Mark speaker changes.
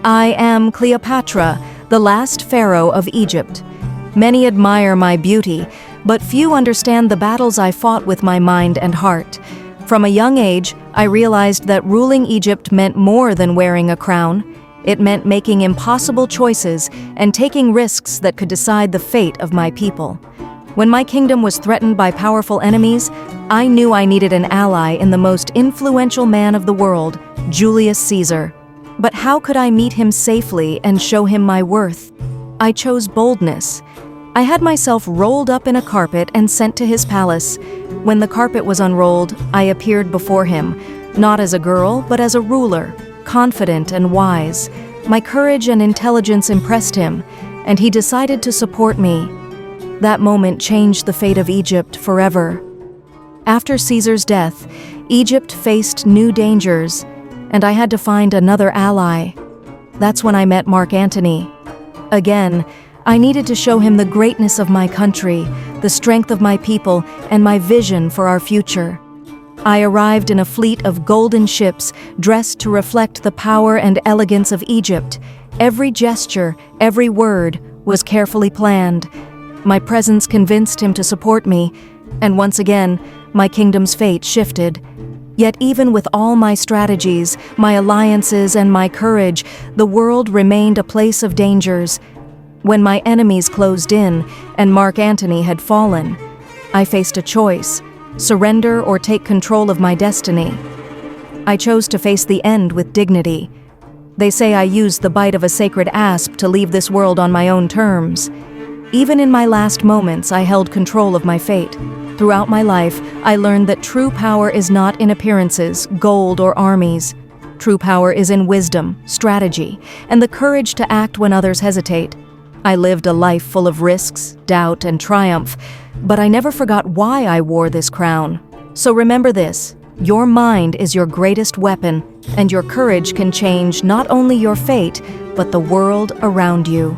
Speaker 1: I am Cleopatra, the last pharaoh of Egypt. Many admire my beauty, but few understand the battles I fought with my mind and heart. From a young age, I realized that ruling Egypt meant more than wearing a crown. It meant making impossible choices and taking risks that could decide the fate of my people. When my kingdom was threatened by powerful enemies, I knew I needed an ally in the most influential man of the world, Julius Caesar. But how could I meet him safely and show him my worth? I chose boldness. I had myself rolled up in a carpet and sent to his palace. When the carpet was unrolled, I appeared before him, not as a girl, but as a ruler, confident and wise. My courage and intelligence impressed him, and he decided to support me. That moment changed the fate of Egypt forever. After Caesar's death, Egypt faced new dangers, and I had to find another ally. That's when I met Mark Antony. Again, I needed to show him the greatness of my country, the strength of my people, and my vision for our future. I arrived in a fleet of golden ships dressed to reflect the power and elegance of Egypt. Every gesture, every word was carefully planned. My presence convinced him to support me, and once again, my kingdom's fate shifted. Yet even with all my strategies, my alliances, and my courage, the world remained a place of dangers. When my enemies closed in and Mark Antony had fallen, I faced a choice: surrender or take control of my destiny. I chose to face the end with dignity. They say I used the bite of a sacred asp to leave this world on my own terms. Even in my last moments, I held control of my fate. Throughout my life, I learned that true power is not in appearances, gold, or armies. True power is in wisdom, strategy, and the courage to act when others hesitate. I lived a life full of risks, doubt, and triumph, but I never forgot why I wore this crown. So remember this: your mind is your greatest weapon, and your courage can change not only your fate, but the world around you.